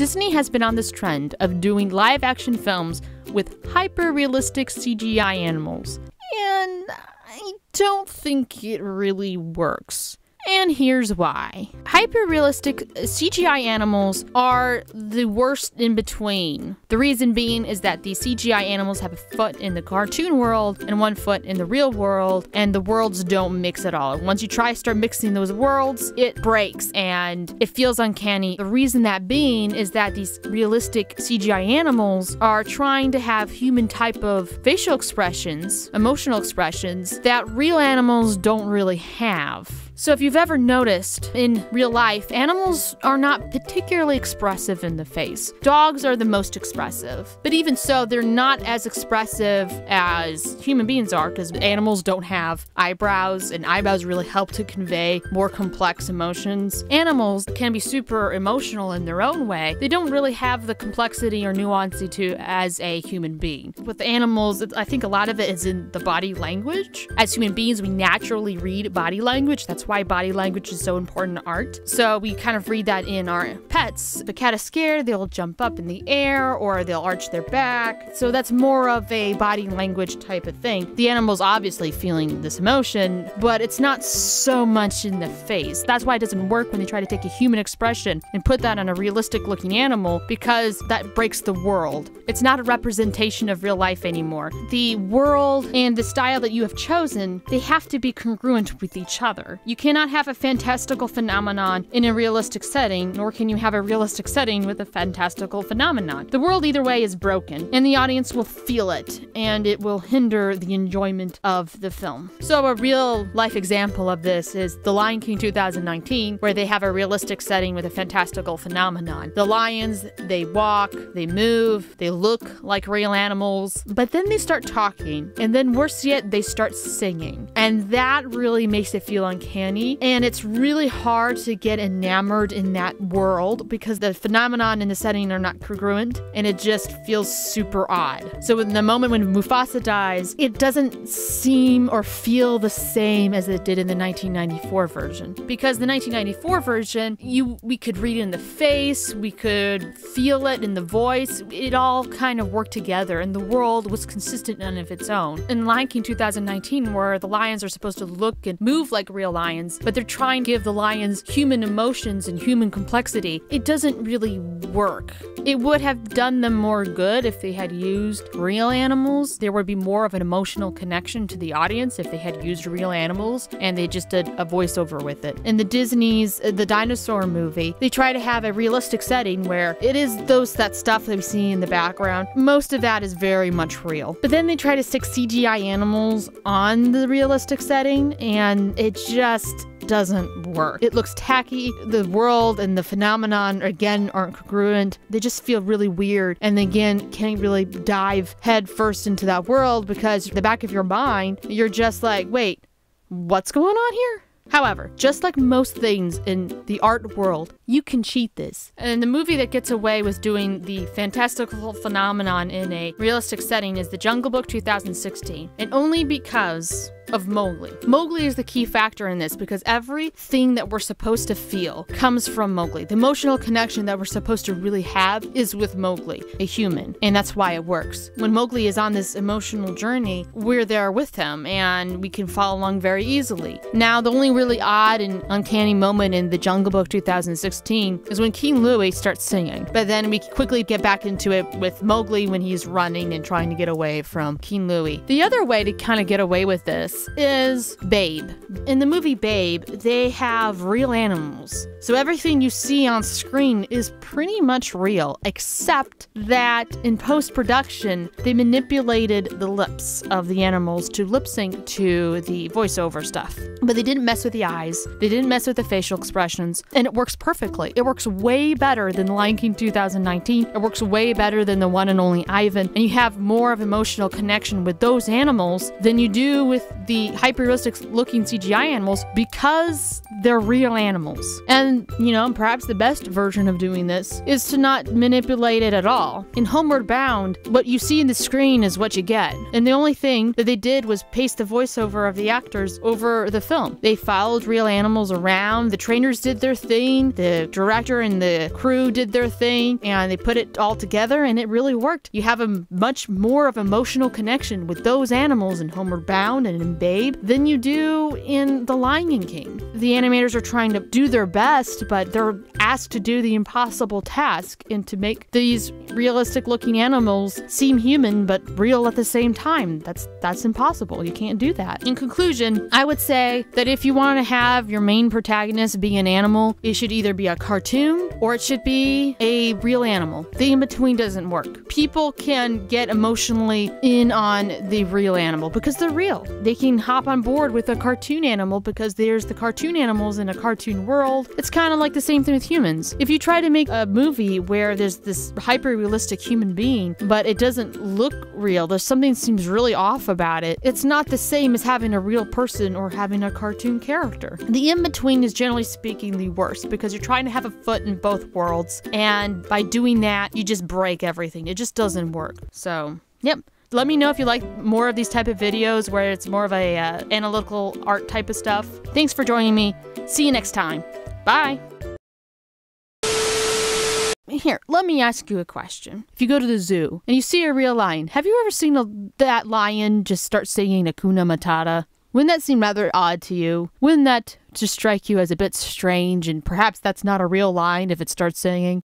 Disney has been on this trend of doing live-action films with hyper-realistic CGI animals, and I don't think it really works. And here's why. Hyper-realistic CGI animals are the worst in between. The reason being is that these CGI animals have a foot in the cartoon world and one foot in the real world, and the worlds don't mix at all. Once you try to start mixing those worlds, it breaks and it feels uncanny. The reason that being is that these realistic CGI animals are trying to have human type of facial expressions, emotional expressions, that real animals don't really have. So if you've ever noticed, in real life, animals are not particularly expressive in the face. Dogs are the most expressive. But even so, they're not as expressive as human beings are, because animals don't have eyebrows, and eyebrows really help to convey more complex emotions. Animals can be super emotional in their own way. They don't really have the complexity or nuance to as a human being. With animals, I think a lot of it is in the body language. As human beings, we naturally read body language. That's why body language is so important in art. So we kind of read that in our pets. If a cat is scared, they'll jump up in the air or they'll arch their back. So that's more of a body language type of thing. The animal's obviously feeling this emotion, but it's not so much in the face. That's why it doesn't work when they try to take a human expression and put that on a realistic looking animal, because that breaks the world. It's not a representation of real life anymore. The world and the style that you have chosen, they have to be congruent with each other. You cannot have a fantastical phenomenon in a realistic setting, nor can you have a realistic setting with a fantastical phenomenon. The world either way is broken, and the audience will feel it, and it will hinder the enjoyment of the film. So a real life example of this is The Lion King 2019, where they have a realistic setting with a fantastical phenomenon. The lions, they walk, they move, they look like real animals, but then they start talking, and then worse yet, they start singing. And that really makes it feel uncanny, and it's really hard to get enamored in that world because the phenomenon and the setting are not congruent, and it just feels super odd. So in the moment when Mufasa dies, it doesn't seem or feel the same as it did in the 1994 version. Because the 1994 version, we could read it in the face, we could feel it in the voice, it all kind of worked together, and the world was consistent on its own. In Lion King 2019, where the lions are supposed to look and move like real lions, but they're trying to give the lions human emotions and human complexity, it doesn't really work. It would have done them more good if they had used real animals. There would be more of an emotional connection to the audience if they had used real animals and they just did a voiceover with it. In the Disney's The Dinosaur movie, they try to have a realistic setting where it is that stuff that we see in the background. Most of that is very much real. But then they try to stick CGI animals on the realistic setting, and it just doesn't work. It looks tacky. The world and the phenomenon, again, aren't congruent. They just feel really weird, and again, can't really dive head first into that world because in the back of your mind, you're just like, wait, what's going on here? However, just like most things in the art world, you can cheat this. And the movie that gets away with doing the fantastical phenomenon in a realistic setting is The Jungle Book 2016, and only because of Mowgli. Mowgli is the key factor in this because everything that we're supposed to feel comes from Mowgli. The emotional connection that we're supposed to really have is with Mowgli, a human, and that's why it works. When Mowgli is on this emotional journey, we're there with him and we can follow along very easily. Now, the only really odd and uncanny moment in The Jungle Book 2016 is when King Louie starts singing, but then we quickly get back into it with Mowgli when he's running and trying to get away from King Louie. The other way to kind of get away with this is Babe. In the movie Babe, they have real animals. So everything you see on screen is pretty much real, except that in post-production, they manipulated the lips of the animals to lip sync to the voiceover stuff. But they didn't mess with the eyes, they didn't mess with the facial expressions, and it works perfectly. It works way better than Lion King 2019. It works way better than The One and Only Ivan, and you have more of emotional connection with those animals than you do with the hyper-realistic looking CGI animals because they're real animals. And, you know, perhaps the best version of doing this is to not manipulate it at all. In Homeward Bound, what you see in the screen is what you get. And the only thing that they did was paste the voiceover of the actors over the film. They followed real animals around, the trainers did their thing, the director and the crew did their thing, and they put it all together and it really worked. You have a much more of emotional connection with those animals in Homeward Bound and in Babe than you do in The Lion King. The animators are trying to do their best, but they're asked to do the impossible task and to make these realistic looking animals seem human but real at the same time. That's impossible. You can't do that. In conclusion, I would say that if you want to have your main protagonist be an animal, it should either be a cartoon or it should be a real animal. The in-between doesn't work. People can get emotionally in on the real animal because they're real. They can hop on board with a cartoon animal because there's the cartoon animals in a cartoon world. It's kind of like the same thing with humans. If you try to make a movie where there's this hyper-realistic human being, but it doesn't look real, there's something seems really off about it, it's not the same as having a real person or having a cartoon character. The in-between is generally speaking the worst because you're trying to have a foot in both worlds, and by doing that, you just break everything. It just doesn't work. So, yep. Let me know if you like more of these type of videos where it's more of a analytical art type of stuff. Thanks for joining me. See you next time. Bye. Here, let me ask you a question. If you go to the zoo and you see a real lion, have you ever seen that lion just start singing Hakuna Matata? Wouldn't that seem rather odd to you? Wouldn't that just strike you as a bit strange, and perhaps that's not a real lion if it starts singing?